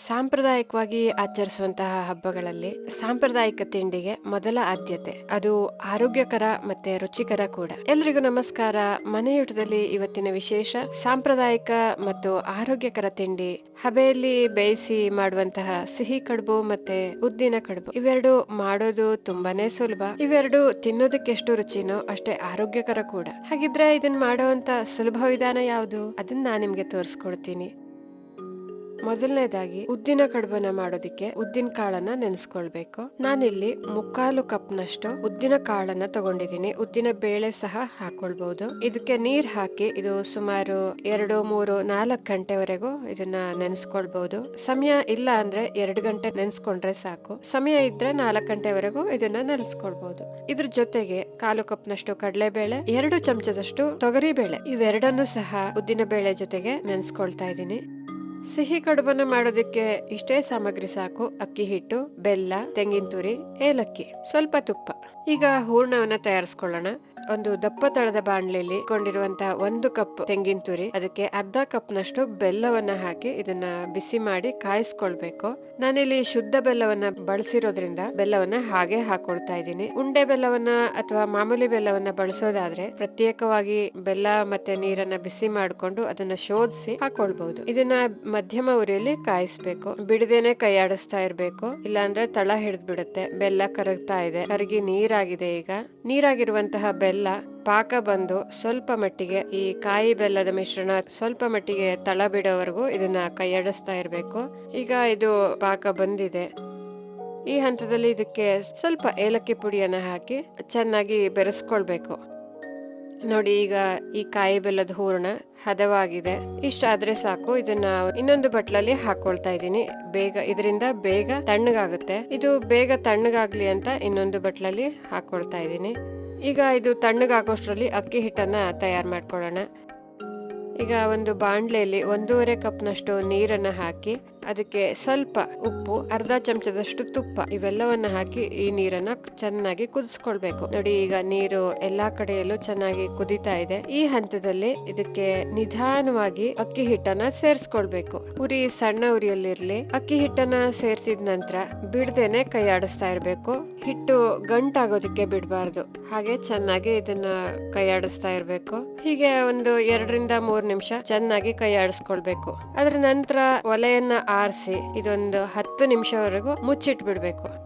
ಸಾಂಪ್ರದಾಯಿಕವಾಗಿ ಆಚರಿಸುವಂತಹ ಹಬ್ಬಗಳಲ್ಲಿ ಸಾಂಪ್ರದಾಯಿಕ ತಿಂಡಿಗೆ ಮೊದಲ ಆದ್ಯತೆ. ಅದು ಆರೋಗ್ಯಕರ ಮತ್ತೆ ರುಚಿಕರ ಕೂಡ. ಎಲ್ರಿಗೂ ನಮಸ್ಕಾರ. ಮನೆಯೂಟದಲ್ಲಿ ಇವತ್ತಿನ ವಿಶೇಷ ಸಾಂಪ್ರದಾಯಿಕ ಮತ್ತು ಆರೋಗ್ಯಕರ ತಿಂಡಿ. ಹಬೆಯಲ್ಲಿ ಬೇಯಿಸಿ ಮಾಡುವಂತಹ ಸಿಹಿ ಕಡುಬು ಮತ್ತೆ ಉದ್ದಿನ ಕಡುಬು. ಇವೆರಡು ಮಾಡೋದು ತುಂಬಾನೇ ಸುಲಭ. ಇವೆರಡು ತಿನ್ನೋದಕ್ಕೆ ಎಷ್ಟು ರುಚಿನೋ ಅಷ್ಟೇ ಆರೋಗ್ಯಕರ ಕೂಡ. ಹಾಗಿದ್ರೆ ಇದನ್ನ ಮಾಡುವಂತ ಸುಲಭ ವಿಧಾನ ಯಾವುದು? ಅದನ್ನ ನಾನ್ ನಿಮ್ಗೆ ತೋರಿಸ್ಕೊಡ್ತೀನಿ. ಮೊದಲನೇದಾಗಿ ಉದ್ದಿನ ಕಡುಬನ್ನ ಮಾಡೋದಿಕ್ಕೆ ಉದ್ದಿನ ಕಾಳನ್ನ ನೆನೆಸ್ಕೊಳ್ಬೇಕು. ನಾನಿಲ್ಲಿ 3/4 ಕಪ್ನಷ್ಟು ಉದ್ದಿನ ಕಾಳನ್ನ ತಗೊಂಡಿದ್ದೀನಿ. ಉದ್ದಿನ ಬೇಳೆ ಸಹ ಹಾಕೊಳ್ಬಹುದು. ಇದಕ್ಕೆ ನೀರ್ ಹಾಕಿ ಇದು ಸುಮಾರು 2, 3, 4 ಗಂಟೆವರೆಗೂ ಇದನ್ನ ನೆನೆಸ್ಕೊಳ್ಬಹುದು. ಸಮಯ ಇಲ್ಲ ಅಂದ್ರೆ 2 ಗಂಟೆ ನೆನೆಸ್ಕೊಂಡ್ರೆ ಸಾಕು. ಸಮಯ ಇದ್ರೆ 4 ಗಂಟೆವರೆಗೂ ಇದನ್ನ ನೆನೆಸ್ಕೊಳ್ಬಹುದು. ಇದ್ರ ಜೊತೆಗೆ 1/4 ಕಪ್ನಷ್ಟು ಕಡಲೆಬೇಳೆ, 2 ಚಮಚದಷ್ಟು ತೊಗರಿ ಬೇಳೆ, ಇವೆರಡನ್ನು ಸಹ ಉದ್ದಿನ ಬೇಳೆ ಜೊತೆಗೆ ನೆನೆಸ್ಕೊಳ್ತಾ ಇದ್ದೀನಿ. ಸಿಹಿ ಕಡುಬನ್ನ ಮಾಡೋದಕ್ಕೆ ಇಷ್ಟೇ ಸಾಮಗ್ರಿ ಸಾಕು. ಅಕ್ಕಿ ಹಿಟ್ಟು, ಬೆಲ್ಲ, ತೆಂಗಿನ ತುರಿ, ಏಲಕ್ಕಿ, ಸ್ವಲ್ಪ ತುಪ್ಪ. ಈಗ ಹೂರ್ಣವನ್ನ ತಯಾರಿಸ್ಕೊಳ್ಳೋಣ. ಒಂದು ದಪ್ಪ ತಳದ ಬಾಣಲೆಯಲ್ಲಿ ಕೊಂಡಿರುವಂತಹ 1 ಕಪ್ ತೆಂಗಿನ ತುರಿ, ಅದಕ್ಕೆ ಅರ್ಧ ಕಪ್ನಷ್ಟು ಬೆಲ್ಲವನ್ನ ಹಾಕಿ ಇದನ್ನ ಬಿಸಿ ಮಾಡಿ ಕಾಯಿಸ್ಕೊಳ್ಬೇಕು. ನಾನಿಲ್ಲಿ ಶುದ್ಧ ಬೆಲ್ಲವನ್ನ ಬಳಸಿರೋದ್ರಿಂದ ಬೆಲ್ಲವನ್ನ ಹಾಗೆ ಹಾಕೊಳ್ತಾ ಇದ್ದೀನಿ. ಉಂಡೆ ಬೆಲ್ಲವನ್ನ ಅಥವಾ ಮಾಮೂಲಿ ಬೆಲ್ಲವನ್ನ ಬಳಸೋದಾದ್ರೆ ಪ್ರತ್ಯೇಕವಾಗಿ ಬೆಲ್ಲ ಮತ್ತೆ ನೀರನ್ನ ಬಿಸಿ ಮಾಡ್ಕೊಂಡು ಅದನ್ನ ಶೋಧಿಸಿ ಹಾಕೊಳ್ಬಹುದು. ಇದನ್ನ ಮಧ್ಯಮ ಉರಿಯಲ್ಲಿ ಕಾಯಿಸ್ಬೇಕು. ಬಿಡದೇನೆ ಕೈ ಆಡಿಸ್ತಾ ಇರ್ಬೇಕು, ಇಲ್ಲಾಂದ್ರೆ ತಳ ಹಿಡಿದ್ ಬಿಡುತ್ತೆ. ಬೆಲ್ಲ ಕರಗ್ತಾ ಇದೆ, ಕರಗಿ ನೀರಾಗಿದೆ. ಈಗ ನೀರಾಗಿರುವಂತಹ ಬೆಲ್ಲ ಪಾಕ ಬಂದು ಸ್ವಲ್ಪ ಮಟ್ಟಿಗೆ ಈ ಕಾಯಿ ಬೆಲ್ಲದ ಮಿಶ್ರಣ ಸ್ವಲ್ಪ ಮಟ್ಟಿಗೆ ತಳ ಬಿಡೋವರೆಗೂ ಇದನ್ನ ಕೈಯಾಡಿಸ್ತಾ ಇರ್ಬೇಕು. ಈಗ ಇದು ಪಾಕ ಬಂದಿದೆ. ಈ ಹಂತದಲ್ಲಿ ಇದಕ್ಕೆ ಸ್ವಲ್ಪ ಏಲಕ್ಕಿ ಪುಡಿಯನ್ನ ಹಾಕಿ ಚೆನ್ನಾಗಿ ಬೆರೆಸ್ಕೊಳ್ಬೇಕು. ನೋಡಿ, ಈಗ ಈ ಕಾಯಿ ಬೆಲ್ಲದ ಹೂರಣ ಹದವಾಗಿದೆ. ಇಷ್ಟಾದ್ರೆ ಸಾಕು. ಇದನ್ನ ಇನ್ನೊಂದು ಬಟ್ಲಲ್ಲಿ ಹಾಕೊಳ್ತಾ ಇದ್ದೀನಿ. ಇದರಿಂದ ಬೇಗ ತಣ್ಣಗಾಗುತ್ತೆ. ಇದು ಬೇಗ ತಣ್ಣಗಾಗ್ಲಿ ಅಂತ ಇನ್ನೊಂದು ಬಟ್ಲಲ್ಲಿ ಹಾಕೊಳ್ತಾ ಇದ್ದೀನಿ. ಈಗ ಇದು ತಣ್ಣಗಾಗೋಷ್ಟ್ರಲ್ಲಿ ಅಕ್ಕಿ ಹಿಟ್ಟನ್ನ ತಯಾರು ಮಾಡ್ಕೊಳ್ಳೋಣ. ಈಗ ಒಂದು ಬಾಂಡ್ಲೆಯಲ್ಲಿ 1.5 ಕಪ್ನಷ್ಟು ನೀರನ್ನ ಹಾಕಿ ಅದಕ್ಕೆ ಸ್ವಲ್ಪ ಉಪ್ಪು, ಅರ್ಧ ಚಮಚದಷ್ಟು ತುಪ್ಪ, ಇವೆಲ್ಲವನ್ನ ಹಾಕಿ ಈ ನೀರನ್ನ ಚೆನ್ನಾಗಿ ಕುದಿಸ್ಕೊಳ್ಬೇಕು. ನೋಡಿ, ಈಗ ನೀರು ಎಲ್ಲಾ ಕಡೆಯಲ್ಲೂ ಚೆನ್ನಾಗಿ ಕುದಿತಾ ಇದೆ. ಈ ಹಂತದಲ್ಲಿ ಇದಕ್ಕೆ ನಿಧಾನವಾಗಿ ಅಕ್ಕಿ ಹಿಟ್ಟನ್ನ ಸೇರಿಸ್ಕೊಳ್ಬೇಕು. ಉರಿ ಸಣ್ಣ ಉರಿಯಲ್ಲಿರ್ಲಿ. ಅಕ್ಕಿ ಹಿಟ್ಟನ್ನ ಸೇರಿಸಿದ ನಂತರ ಬಿಡದೇನೆ ಕೈ ಆಡಿಸ್ತಾ ಇರ್ಬೇಕು. ಹಿಟ್ಟು ಗಂಟಾಗೋದಿಕ್ಕೆ ಬಿಡಬಾರ್ದು. ಹಾಗೆ ಚೆನ್ನಾಗಿ ಇದನ್ನ ಕೈ ಆಡಿಸ್ತಾ ಇರ್ಬೇಕು. ಹೀಗೆ ಒಂದು 2ರಿಂದ 3 ನಿಮಿಷ ಚೆನ್ನಾಗಿ ಕೈ ಆಡಿಸ್ಕೊಳ್ಬೇಕು. ಅದ್ರ ನಂತರ ಒಲೆಯನ್ನ ಆರಿಸಿ ಇದೊಂದು 10 ನಿಮಿಷವರೆಗೂ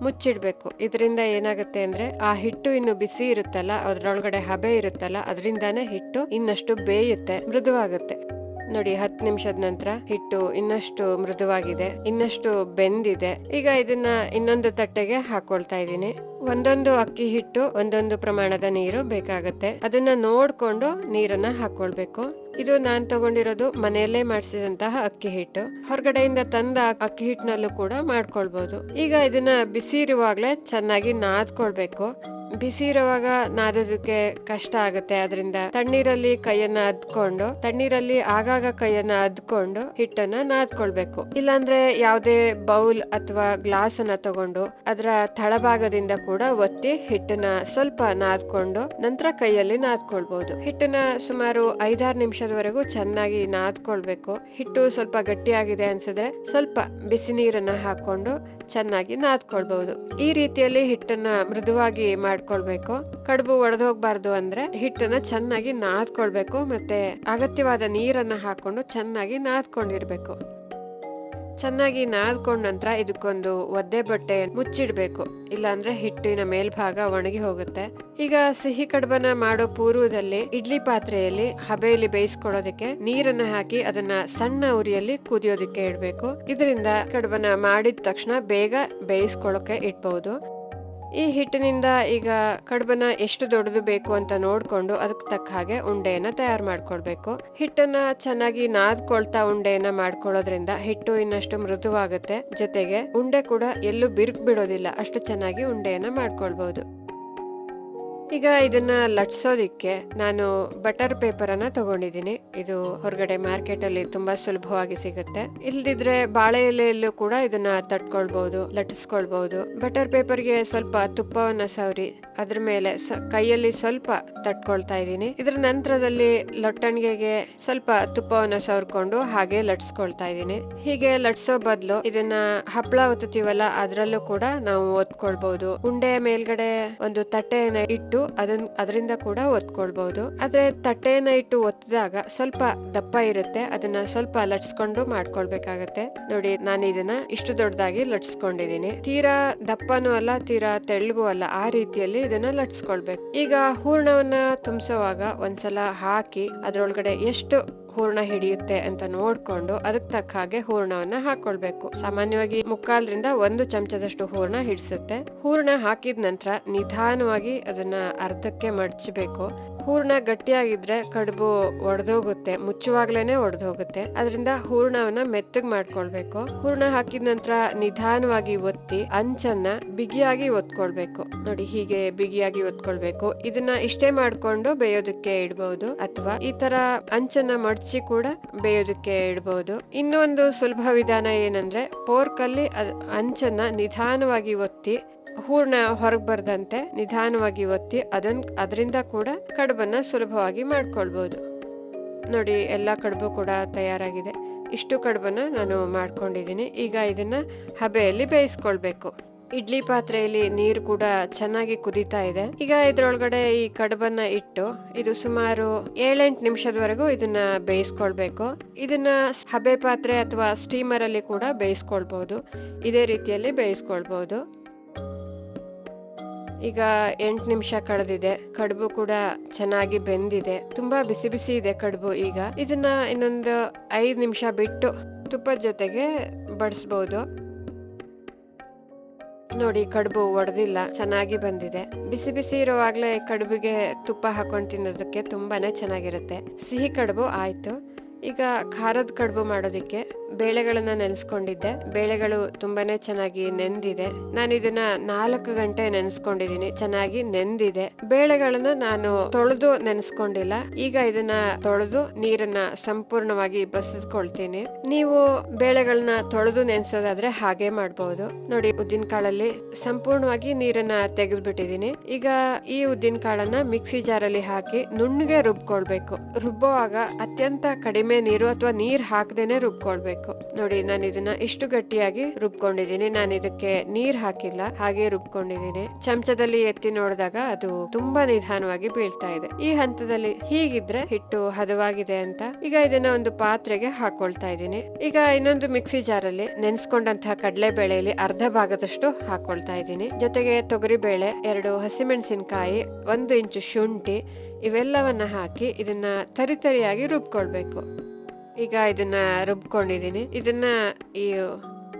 ಮುಚ್ಚಿಡ್ಬೇಕು. ಇದರಿಂದ ಏನಾಗುತ್ತೆ ಅಂದ್ರೆ ಆ ಹಿಟ್ಟು ಇನ್ನು ಬಿಸಿ ಇರುತ್ತಲ್ಲ, ಅದ್ರೊಳಗಡೆ ಹಬೆ ಇರುತ್ತಲ್ಲ, ಅದರಿಂದಾನೇ ಹಿಟ್ಟು ಇನ್ನಷ್ಟು ಬೇಯುತ್ತೆ, ಮೃದುವಾಗುತ್ತೆ. ನೋಡಿ, 10 ನಿಮಿಷದ ನಂತರ ಹಿಟ್ಟು ಇನ್ನಷ್ಟು ಮೃದುವಾಗಿದೆ, ಇನ್ನಷ್ಟು ಬೆಂದಿದೆ. ಈಗ ಇದನ್ನ ಇನ್ನೊಂದು ತಟ್ಟೆಗೆ ಹಾಕೊಳ್ತಾ ಇದ್ದೀನಿ. ಒಂದೊಂದು ಅಕ್ಕಿ ಹಿಟ್ಟು ಒಂದೊಂದು ಪ್ರಮಾಣದ ನೀರು ಬೇಕಾಗತ್ತೆ. ಅದನ್ನ ನೋಡ್ಕೊಂಡು ನೀರನ್ನ ಹಾಕೊಳ್ಬೇಕು. ಇದು ನಾನ್ ತಗೊಂಡಿರೋದು ಮನೆಯಲ್ಲೇ ಮಾಡಿಸಿದಂತಹ ಅಕ್ಕಿ ಹಿಟ್ಟು. ಹೊರಗಡೆಯಿಂದ ತಂದ ಅಕ್ಕಿ ಹಿಟ್ಟಿನಲ್ಲೂ ಕೂಡ ಮಾಡ್ಕೊಳ್ಬಹುದು. ಈಗ ಇದನ್ನ ಬಿಸಿ ಇರುವಾಗ್ಲೇ ಚೆನ್ನಾಗಿ ನಾದ್ಕೊಳ್ಬೇಕು. ಬಿಸಿ ಇರುವಾಗ ನಾದೋದಕ್ಕೆ ಕಷ್ಟ ಆಗುತ್ತೆ. ಅದರಿಂದ ತಣ್ಣೀರಲ್ಲಿ ಆಗಾಗ ಕೈಯನ್ನ ಅದ್ಕೊಂಡು ಹಿಟ್ಟನ್ನ ನಾದ್ಕೊಳ್ಬೇಕು. ಇಲ್ಲಾಂದ್ರೆ ಯಾವುದೇ ಬೌಲ್ ಅಥವಾ ಗ್ಲಾಸ್ ಅನ್ನ ತಗೊಂಡು ಅದರ ತಳಭಾಗದಿಂದ ಕೂಡ ಒತ್ತಿ ಹಿಟ್ಟನ್ನ ಸ್ವಲ್ಪ ನಾದ್ಕೊಂಡು ನಂತರ ಕೈಯಲ್ಲಿ ನಾದ್ಕೊಳ್ಬಹುದು. ಹಿಟ್ಟನ್ನ ಸುಮಾರು 5-6 ನಿಮಿಷದವರೆಗೂ ಚೆನ್ನಾಗಿ ನಾದ್ಕೊಳ್ಬೇಕು. ಹಿಟ್ಟು ಸ್ವಲ್ಪ ಗಟ್ಟಿಯಾಗಿದೆ ಅನ್ಸಿದ್ರೆ ಸ್ವಲ್ಪ ಬಿಸಿ ನೀರನ್ನ ಹಾಕೊಂಡು ಚೆನ್ನಾಗಿ ನಾದ್ಕೊಳ್ಬಹುದು. ಈ ರೀತಿಯಲ್ಲಿ ಹಿಟ್ಟನ್ನ ಮೃದುವಾಗಿ ಮಾಡ್ಕೊಳ್ಬೇಕು. ಕಡುಬು ಒಡೆದೋಗ್ಬಾರ್ದು ಅಂದ್ರೆ ಹಿಟ್ಟನ್ನ ಚೆನ್ನಾಗಿ ನಾದ್ಕೊಳ್ಬೇಕು. ಮತ್ತೆ ಅಗತ್ಯವಾದ ನೀರನ್ನ ಹಾಕೊಂಡು ಚೆನ್ನಾಗಿ ನಾದ್ಕೊಂಡಿರ್ಬೇಕು. ಚೆನ್ನಾಗಿ ನಾದ್ಕೊಂಡ ನಂತರ ಇದಕ್ಕೊಂದು ಒದ್ದೆ ಬಟ್ಟೆ ಮುಚ್ಚಿಡ್ಬೇಕು. ಇಲ್ಲಾಂದ್ರೆ ಹಿಟ್ಟಿನ ಮೇಲ್ಭಾಗ ಒಣಗಿ ಹೋಗುತ್ತೆ. ಈಗ ಸಿಹಿ ಕಡುಬನ್ನ ಮಾಡೋ ಪೂರ್ವದಲ್ಲಿ ಇಡ್ಲಿ ಪಾತ್ರೆಯಲ್ಲಿ ಹಬೆಯಲ್ಲಿ ಬೇಯಿಸ್ಕೊಳ್ಳೋದಕ್ಕೆ ನೀರನ್ನ ಹಾಕಿ ಅದನ್ನ ಸಣ್ಣ ಉರಿಯಲ್ಲಿ ಕುದಿಯೋದಕ್ಕೆ ಇಡ್ಬೇಕು. ಇದರಿಂದ ಕಡುಬನ್ನ ಮಾಡಿದ ತಕ್ಷಣ ಬೇಗ ಬೇಯಿಸ್ಕೊಳ್ಳೋಕೆ ಇಡ್ಬಹುದು. ಈ ಹಿಟ್ಟಿನಿಂದ ಈಗ ಕಡುಬನ್ನ ಎಷ್ಟು ದೊಡ್ಡದು ಬೇಕು ಅಂತ ನೋಡ್ಕೊಂಡು ಅದಕ್ಕೆ ತಕ್ಕ ಹಾಗೆ ಉಂಡೆಯನ್ನ ತಯಾರು ಮಾಡ್ಕೊಳ್ಬೇಕು. ಹಿಟ್ಟನ್ನ ಚೆನ್ನಾಗಿ ನಾದ್ಕೊಳ್ತಾ ಉಂಡೆಯನ್ನ ಮಾಡ್ಕೊಳ್ಳೋದ್ರಿಂದ ಹಿಟ್ಟು ಇನ್ನಷ್ಟು ಮೃದುವಾಗುತ್ತೆ. ಜೊತೆಗೆ ಉಂಡೆ ಕೂಡ ಎಲ್ಲೂ ಬಿರುಕು ಬಿಡೋದಿಲ್ಲ. ಅಷ್ಟು ಚೆನ್ನಾಗಿ ಉಂಡೆಯನ್ನ ಮಾಡ್ಕೊಳ್ಬಹುದು. ಈಗ ಇದನ್ನ ಲಟ್ಸೋದಿಕ್ಕೆ ನಾನು ಬಟರ್ ಪೇಪರ್ ಅನ್ನ ತಗೊಂಡಿದ್ದೀನಿ. ಇದು ಹೊರಗಡೆ ಮಾರ್ಕೆಟ್ ಅಲ್ಲಿ ತುಂಬಾ ಸುಲಭವಾಗಿ ಸಿಗುತ್ತೆ. ಇಲ್ದಿದ್ರೆ ಬಾಳೆ ಎಲೆಯಲ್ಲೂ ಕೂಡ ಇದನ್ನ ತಟ್ಕೊಳ್ಬಹುದು, ಲಟ್ಟಿಸ್ಕೊಳ್ಬಹುದು. ಬಟರ್ ಪೇಪರ್ಗೆ ಸ್ವಲ್ಪ ತುಪ್ಪವನ್ನ ಸವರಿ ಅದ್ರ ಮೇಲೆ ಕೈಯಲ್ಲಿ ಸ್ವಲ್ಪ ತಟ್ಕೊಳ್ತಾ ಇದ್ದೀನಿ. ಇದ್ರ ನಂತರದಲ್ಲಿ ಲೊಟ್ಟಣಿಗೆಗೆ ಸ್ವಲ್ಪ ತುಪ್ಪವನ್ನ ಸವರ್ಕೊಂಡು ಹಾಗೆ ಲಟ್ಸ್ಕೊಳ್ತಾ ಇದ್ದೀನಿ. ಹೀಗೆ ಲಟ್ಸೋ ಬದಲು ಇದನ್ನ ಹಪ್ಪಳ ಒತ್ತುತ್ತೀವಲ್ಲ ಅದ್ರಲ್ಲೂ ಕೂಡ ನಾವು ಒತ್ಕೊಳ್ಬಹುದು. ಉಂಡೆಯ ಮೇಲ್ಗಡೆ ಒಂದು ತಟ್ಟೆಯನ್ನ ಇಟ್ಟು ಅದರಿಂದ ಕೂಡ ಒತ್ಕೊಳ್ಬಹುದು. ಆದ್ರೆ ತಟ್ಟೆಯನ್ನ ಇಟ್ಟು ಒತ್ತಿದಾಗ ಸ್ವಲ್ಪ ದಪ್ಪ ಇರುತ್ತೆ, ಅದನ್ನ ಸ್ವಲ್ಪ ಲಟ್ಸ್ಕೊಂಡು ಮಾಡ್ಕೊಳ್ಬೇಕಾಗತ್ತೆ. ನೋಡಿ, ನಾನು ಇದನ್ನ ಇಷ್ಟು ದೊಡ್ಡದಾಗಿ ಲಟ್ಸ್ಕೊಂಡಿದೀನಿ. ತೀರಾ ದಪ್ಪನೂ ಅಲ್ಲ, ತೀರಾ ತೆಳ್ಳಗೂ ಅಲ್ಲ, ಆ ರೀತಿಯಲ್ಲಿ ಇದನ್ನ ಲಟ್ಸ್ಕೊಳ್ಬೇಕು. ಈಗ ಹೂರ್ಣವನ್ನ ತುಂಬಿಸುವಾಗ ಒಂದ್ಸಲ ಹಾಕಿ ಅದ್ರೊಳಗಡೆ ಎಷ್ಟು ಹೂರ್ಣ ಹಿಡಿಯುತ್ತೆ ಅಂತ ನೋಡ್ಕೊಂಡು ಅದಕ್ಕೆ ತಕ್ಕ ಹಾಗೆ ಹೂರ್ಣವನ್ನ ಹಾಕೊಳ್ಬೇಕು. ಸಾಮಾನ್ಯವಾಗಿ 1/4 ಚಮಚದಷ್ಟು ಹೂರ್ಣ ಹಿಡಿಸುತ್ತೆ. ಹೂರ್ಣ ಹಾಕಿದ ನಂತರ ನಿಧಾನವಾಗಿ ಅದನ್ನ ಅರ್ಧಕ್ಕೆ ಮಡಚಬೇಕು. ಹೂರ್ಣ ಗಟ್ಟಿಯಾಗಿದ್ರೆ ಕಡುಬು ಒಡೆದೋಗುತ್ತೆ, ಮುಚ್ಚುವಾಗ್ಲೇನೆ ಒಡೆದೋಗುತ್ತೆ. ಅದರಿಂದ ಹೂರ್ಣವನ್ನ ಮೆತ್ತಗ್ ಮಾಡ್ಕೊಳ್ಬೇಕು. ಹೂರ್ಣ ಹಾಕಿದ ನಂತರ ನಿಧಾನವಾಗಿ ಒತ್ತಿ ಅಂಚನ್ನ ಬಿಗಿಯಾಗಿ ಒತ್ಕೊಳ್ಬೇಕು. ನೋಡಿ, ಹೀಗೆ ಬಿಗಿಯಾಗಿ ಒತ್ಕೊಳ್ಬೇಕು. ಇದನ್ನ ಇಷ್ಟೇ ಮಾಡ್ಕೊಂಡು ಬೇಯೋದಕ್ಕೆ ಇಡಬಹುದು, ಅಥವಾ ಈ ತರ ಅಂಚನ್ನ ಮಡಚಿ ಕೂಡ ಬೇಯೋದಕ್ಕೆ ಇಡಬಹುದು. ಇನ್ನೊಂದು ಸುಲಭ ವಿಧಾನ ಏನಂದ್ರೆ, ಫೋರ್ಕ್ ಅಲ್ಲಿ ಅಂಚನ್ನ ನಿಧಾನವಾಗಿ ಒತ್ತಿ ಹೂರ್ಣ ಹೊರಗ್ ಬರ್ದಂತೆ ನಿಧಾನವಾಗಿ ಒತ್ತಿ ಅದರಿಂದ ಕೂಡ ಕಡುಬನ್ನ ಸುಲಭವಾಗಿ ಮಾಡ್ಕೊಳ್ಬಹುದು. ನೋಡಿ, ಎಲ್ಲಾ ಕಡುಬು ಕೂಡ ತಯಾರಾಗಿದೆ. ಇಷ್ಟು ಕಡುಬನ್ನ ನಾನು ಮಾಡ್ಕೊಂಡಿದ್ದೀನಿ. ಈಗ ಇದನ್ನ ಹಬೆಯಲ್ಲಿ ಬೇಯಿಸ್ಕೊಳ್ಬೇಕು. ಇಡ್ಲಿ ಪಾತ್ರೆಯಲ್ಲಿ ನೀರು ಕೂಡ ಚೆನ್ನಾಗಿ ಕುದೀತಾ ಇದೆ. ಈಗ ಇದ್ರೊಳಗಡೆ ಈ ಕಡುಬನ್ನ ಇಟ್ಟು ಇದು ಸುಮಾರು 7-8 ನಿಮಿಷದವರೆಗೂ ಇದನ್ನ ಬೇಯಿಸ್ಕೊಳ್ಬೇಕು. ಇದನ್ನ ಹಬೆ ಪಾತ್ರೆ ಅಥವಾ ಸ್ಟೀಮರ್ ಅಲ್ಲಿ ಕೂಡ ಬೇಯಿಸ್ಕೊಳ್ಬಹುದು. ಇದೇ ರೀತಿಯಲ್ಲಿ ಬೇಯಿಸ್ಕೊಳ್ಬಹುದು. ಈಗ 8 ನಿಮಿಷ ಕಳೆದಿದೆ. ಕಡುಬು ಕೂಡ ಚೆನ್ನಾಗಿ ಬೆಂದಿದೆ. ತುಂಬಾ ಬಿಸಿ ಬಿಸಿ ಇದೆ ಕಡುಬು. ಈಗ ಇದನ್ನ ಇನ್ನೊಂದು 5 ನಿಮಿಷ ಬಿಟ್ಟು ತುಪ್ಪದ ಜೊತೆಗೆ ಬಡಿಸ್ಬಹುದು. ನೋಡಿ, ಕಡುಬು ಒಡೆದಿಲ್ಲ, ಚೆನ್ನಾಗಿ ಬಂದಿದೆ. ಬಿಸಿ ಬಿಸಿ ಇರುವಾಗ್ಲೇ ಕಡುಬಿಗೆ ತುಪ್ಪ ಹಾಕೊಂಡು ತಿನ್ನೋದಕ್ಕೆ ತುಂಬಾನೇ ಚೆನ್ನಾಗಿರುತ್ತೆ. ಸಿಹಿ ಕಡುಬು ಆಯ್ತು. ಈಗ ಖಾರದ ಕಡುಬು ಮಾಡೋದಿಕ್ಕೆ ಬೇಳೆಗಳನ್ನ ನೆನೆಸ್ಕೊಂಡಿದ್ದೆ. ಬೇಳೆಗಳು ತುಂಬಾನೇ ಚೆನ್ನಾಗಿ ನೆಂದಿದೆ. ನಾನು ಇದನ್ನ 4 ಗಂಟೆ ನೆನೆಸ್ಕೊಂಡಿದೀನಿ. ಚೆನ್ನಾಗಿ ನೆಂದಿದೆ. ಬೇಳೆಗಳನ್ನ ನಾನು ತೊಳೆದು ನೆನೆಸ್ಕೊಂಡಿಲ್ಲ. ಈಗ ಇದನ್ನ ತೊಳೆದು ನೀರನ್ನ ಸಂಪೂರ್ಣವಾಗಿ ಬಸಿದ್ಕೊಳ್ತೀನಿ. ನೀವು ಬೇಳೆಗಳನ್ನ ತೊಳೆದು ನೆನೆಸೋದಾದ್ರೆ ಹಾಗೆ ಮಾಡ್ಬಹುದು. ನೋಡಿ, ಉದ್ದಿನ ಕಾಳಲ್ಲಿ ಸಂಪೂರ್ಣವಾಗಿ ನೀರನ್ನ ತೆಗೆದ್ಬಿಟ್ಟಿದೀನಿ. ಈಗ ಈ ಉದ್ದಿನ ಕಾಳನ್ನ ಮಿಕ್ಸಿ ಜಾರಲ್ಲಿ ಹಾಕಿ ನುಣ್ಣಗೆ ರುಬ್ಕೊಳ್ಬೇಕು. ರುಬ್ಬುವಾಗ ಅತ್ಯಂತ ಕಡಿಮೆ ನೀರು ಅಥವಾ ನೀರ್ ಹಾಕದೇನೆ ರುಬ್ಕೊಳ್ಬೇಕು. ನೋಡಿ, ನಾನು ಇದನ್ನ ಇಷ್ಟು ಗಟ್ಟಿಯಾಗಿ ರುಬ್ಕೊಂಡಿದೀನಿ. ನಾನು ಇದಕ್ಕೆ ನೀರ್ ಹಾಕಿಲ್ಲ, ಹಾಗೆ ರುಬ್ಕೊಂಡಿದೀನಿ. ಚಮಚದಲ್ಲಿ ಎತ್ತಿ ನೋಡಿದಾಗ ಅದು ತುಂಬಾ ನಿಧಾನವಾಗಿ ಬೀಳ್ತಾ ಇದೆ. ಈ ಹಂತದಲ್ಲಿ ಹೀಗಿದ್ರೆ ಹಿಟ್ಟು ಹದವಾಗಿದೆ ಅಂತ. ಈಗ ಇದನ್ನ ಒಂದು ಪಾತ್ರೆಗೆ ಹಾಕೊಳ್ತಾ ಇದ್ದೀನಿ. ಈಗ ಇನ್ನೊಂದು ಮಿಕ್ಸಿ ಜಾರಲ್ಲಿ ನೆನೆಸ್ಕೊಂಡಂತಹ ಕಡಲೆ ಬೇಳೆಯಲ್ಲಿ ಅರ್ಧ ಭಾಗದಷ್ಟು ಹಾಕೊಳ್ತಾ ಇದ್ದೀನಿ. ಜೊತೆಗೆ ತೊಗರಿ ಬೇಳೆ, 2 ಹಸಿಮೆಣಸಿನಕಾಯಿ, 1 ಇಂಚು ಶುಂಠಿ, ಇವೆಲ್ಲವನ್ನ ಹಾಕಿ ಇದನ್ನ ತರಿತರಿಯಾಗಿ ರುಬ್ಕೊಳ್ಬೇಕು. ಈಗ ಇದನ್ನ ರುಬ್ಕೊಂಡಿದೀನಿ. ಇದನ್ನ ಈ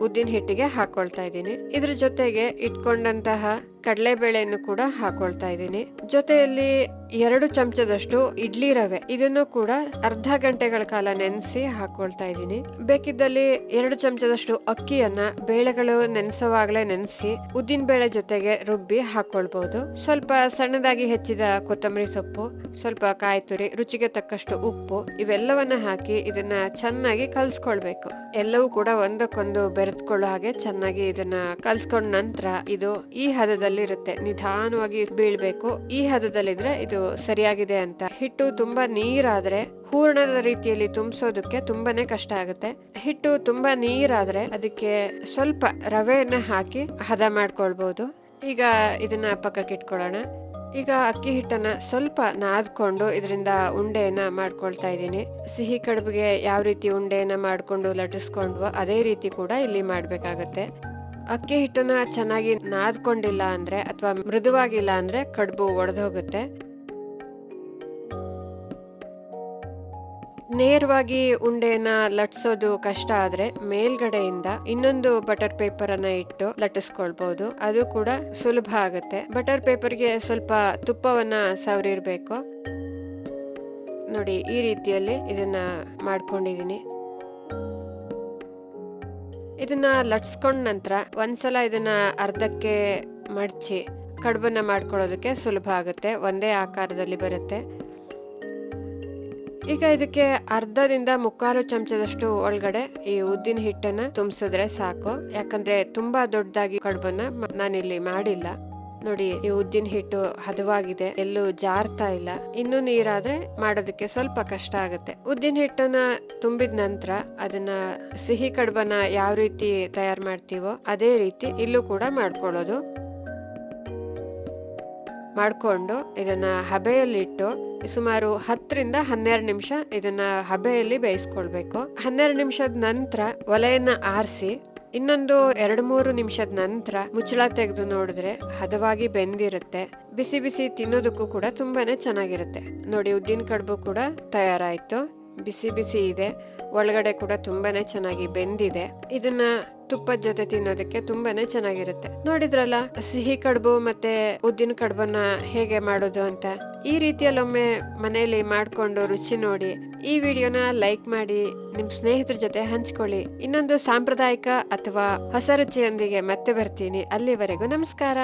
ಉದ್ದಿನ ಹಿಟ್ಟಿಗೆ ಹಾಕೊಳ್ತಾ ಇದ್ದೀನಿ. ಇದ್ರ ಜೊತೆಗೆ ಇಟ್ಕೊಂಡಂತಹ ಕಡಲೆಬೇಳೆಯನ್ನು ಕೂಡ ಹಾಕೊಳ್ತಾ ಇದ್ದೀನಿ. ಜೊತೆಯಲ್ಲಿ 2 ಚಮಚದಷ್ಟು ಇಡ್ಲಿ ರವೆ, ಇದನ್ನು ಕೂಡ ಅರ್ಧ ಗಂಟೆಗಳ ಕಾಲ ನೆನೆಸಿ ಹಾಕೊಳ್ತಾ ಇದ್ದೀನಿ. ಬೇಕಿದ್ದಲ್ಲಿ 2 ಚಮಚದಷ್ಟು ಅಕ್ಕಿಯನ್ನ ಬೇಳೆಗಳು ನೆನೆಸುವಾಗಲೇ ನೆನೆಸಿ ಉದ್ದಿನ ಬೇಳೆ ಜೊತೆಗೆ ರುಬ್ಬಿ ಹಾಕೊಳ್ಬಹುದು. ಸ್ವಲ್ಪ ಸಣ್ಣದಾಗಿ ಹೆಚ್ಚಿದ ಕೊತ್ತಂಬರಿ ಸೊಪ್ಪು, ಸ್ವಲ್ಪ ಕಾಯಿ ತುರಿ, ರುಚಿಗೆ ತಕ್ಕಷ್ಟು ಉಪ್ಪು, ಇವೆಲ್ಲವನ್ನ ಹಾಕಿ ಇದನ್ನ ಚೆನ್ನಾಗಿ ಕಲ್ಸ್ಕೊಳ್ಬೇಕು. ಎಲ್ಲವೂ ಕೂಡ ಒಂದಕ್ಕೊಂದು ಬೆರೆತ್ಕೊಳ್ಳೋ ಹಾಗೆ ಚೆನ್ನಾಗಿ ಇದನ್ನ ಕಲ್ಸ್ಕೊಂಡ ನಂತರ ಇದು ಈ ಹದದಲ್ಲಿ ಇರುತ್ತೆ. ನಿಧಾನವಾಗಿ ಬೀಳ್ಬೇಕು. ಈ ಹದದಲ್ಲಿದ್ರೆ ಇದು ಸರಿಯಾಗಿದೆ ಅಂತ. ಹಿಟ್ಟು ತುಂಬಾ ನೀರಾದ್ರೆ ಹೂರ್ಣದ ರೀತಿಯಲ್ಲಿ ತುಂಬಿಸೋದಕ್ಕೆ ತುಂಬಾನೇ ಕಷ್ಟ ಆಗುತ್ತೆ. ಹಿಟ್ಟು ತುಂಬಾ ನೀರಾದ್ರೆ ಅದಕ್ಕೆ ಸ್ವಲ್ಪ ರವೆಯನ್ನ ಹಾಕಿ ಹದ ಮಾಡ್ಕೊಳ್ಬಹುದು. ಈಗ ಇದನ್ನ ಪಕ್ಕಕ್ಕೆ ಇಟ್ಕೊಳ್ಳೋಣ. ಈಗ ಅಕ್ಕಿ ಹಿಟ್ಟನ್ನ ಸ್ವಲ್ಪ ನಾದ್ಕೊಂಡು ಇದರಿಂದ ಉಂಡೆಯನ್ನ ಮಾಡ್ಕೊಳ್ತಾ ಇದ್ದೀನಿ. ಸಿಹಿ ಕಡುಬಿಗೆ ಯಾವ ರೀತಿ ಉಂಡೆಯನ್ನ ಮಾಡ್ಕೊಂಡು ಲಟ್ಟಿಸ್ಕೊಂಡ್ವೋ ಅದೇ ರೀತಿ ಕೂಡ ಇಲ್ಲಿ ಮಾಡ್ಬೇಕಾಗತ್ತೆ. ಅಕ್ಕಿ ಹಿಟ್ಟನ್ನ ಚೆನ್ನಾಗಿ ನಾದ್ಕೊಂಡಿಲ್ಲ ಅಂದ್ರೆ ಅಥವಾ ಮೃದುವಾಗಿಲ್ಲ ಅಂದ್ರೆ ಕಡುಬು ಒಡೆದೋಗುತ್ತೆ. ನೇರವಾಗಿ ಉಂಡೆಯನ್ನ ಲಟ್ಸೋದು ಕಷ್ಟ ಆದ್ರೆ ಮೇಲ್ಗಡೆಯಿಂದ ಇನ್ನೊಂದು ಬಟರ್ ಪೇಪರ್ ಅನ್ನ ಇಟ್ಟು ಲಟ್ಟಿಸ್ಕೊಳ್ಬಹುದು. ಅದು ಕೂಡ ಸುಲಭ ಆಗುತ್ತೆ. ಬಟರ್ ಪೇಪರ್ಗೆ ಸ್ವಲ್ಪ ತುಪ್ಪವನ್ನ ಸವರಿರ್ಬೇಕು. ನೋಡಿ, ಈ ರೀತಿಯಲ್ಲಿ ಇದನ್ನ ಮಾಡ್ಕೊಂಡಿದೀನಿ. ಇದನ್ನ ಲಟ್ಸ್ಕೊಂಡ ನಂತರ ಒಂದ್ಸಲ ಇದನ್ನ ಅರ್ಧಕ್ಕೆ ಮಡಚಿ ಕಡುಬನ್ನ ಮಾಡ್ಕೊಳ್ಳೋದಕ್ಕೆ ಸುಲಭ ಆಗುತ್ತೆ, ಒಂದೇ ಆಕಾರದಲ್ಲಿ ಬರುತ್ತೆ. ಈಗ ಇದಕ್ಕೆ ಅರ್ಧದಿಂದ 3/4 ಚಮಚದಷ್ಟು ಒಳಗಡೆ ಈ ಉದ್ದಿನ ಹಿಟ್ಟನ್ನ ತುಂಬಿಸಿದ್ರೆ ಸಾಕು. ಯಾಕಂದ್ರೆ ತುಂಬಾ ದೊಡ್ಡದಾಗಿ ಕಡುಬನ್ನ ನಾನಿಲ್ಲಿ ಮಾಡಿಲ್ಲ. ನೋಡಿ, ಈ ಉದ್ದಿನ ಹಿಟ್ಟು ಹದವಾಗಿದೆ, ಎಲ್ಲೂ ಜಾರ್ತಾ ಇಲ್ಲ. ಇನ್ನು ನೀರಾದ್ರೆ ಮಾಡೋದಕ್ಕೆ ಸ್ವಲ್ಪ ಕಷ್ಟ ಆಗುತ್ತೆ. ಉದ್ದಿನ ಹಿಟ್ಟನ್ನ ತುಂಬಿದ ನಂತರ ಅದನ್ನ ಸಿಹಿ ಕಡುಬನ್ನ ಯಾವ ರೀತಿ ತಯಾರು ಮಾಡ್ತೀವೋ ಅದೇ ರೀತಿ ಇಲ್ಲೂ ಕೂಡ ಮಾಡ್ಕೊಳ್ಳೋದು. ಮಾಡ್ಕೊಂಡು ಇದನ್ನ ಹಬೆಯಲ್ಲಿಟ್ಟು ಸುಮಾರು 10ರಿಂದ 12 ನಿಮಿಷ ಇದನ್ನ ಹಬೆಯಲ್ಲಿ ಬೇಯಿಸ್ಕೊಳ್ಬೇಕು. 12 ನಿಮಿಷದ ನಂತರ ಒಲೆಯನ್ನ ಆರಿಸಿ ಇನ್ನೊಂದು 2-3 ನಿಮಿಷದ ನಂತರ ಮುಚ್ಚಳ ತೆಗೆದು ನೋಡಿದ್ರೆ ಹದವಾಗಿ ಬೆಂದಿರುತ್ತೆ. ಬಿಸಿ ಬಿಸಿ ತಿನ್ನೋದಕ್ಕೂ ಕೂಡ ತುಂಬಾನೇ ಚೆನ್ನಾಗಿರುತ್ತೆ. ನೋಡಿ, ಉದ್ದಿನ ಕಡುಬು ಕೂಡ ತಯಾರಾಯ್ತು. ಬಿಸಿ ಬಿಸಿ ಇದೆ, ಒಳಗಡೆ ಕೂಡ ತುಂಬಾನೇ ಚೆನ್ನಾಗಿ ಬೆಂದಿದೆ. ಇದನ್ನ ತುಪ್ಪದ ಜೊತೆ ತಿನ್ನೋದಕ್ಕೆ ತುಂಬಾನೇ ಚೆನ್ನಾಗಿರುತ್ತೆ. ನೋಡಿದ್ರಲ್ಲ, ಸಿಹಿ ಕಡುಬು ಮತ್ತೆ ಉದ್ದಿನ ಕಡುಬನ್ನ ಹೇಗೆ ಮಾಡೋದು ಅಂತ. ಈ ರೀತಿಯಲ್ಲೊಮ್ಮೆ ಮನೆಯಲ್ಲಿ ಮಾಡ್ಕೊಂಡು ರುಚಿ ನೋಡಿ. ಈ ವಿಡಿಯೋನ ಲೈಕ್ ಮಾಡಿ ನಿಮ್ ಸ್ನೇಹಿತರ ಜೊತೆ ಹಂಚ್ಕೊಳ್ಳಿ. ಇನ್ನೊಂದು ಸಾಂಪ್ರದಾಯಿಕ ಅಥವಾ ಹೊಸ ರುಚಿಯೊಂದಿಗೆ ಮತ್ತೆ ಬರ್ತೀನಿ. ಅಲ್ಲಿವರೆಗೂ ನಮಸ್ಕಾರ.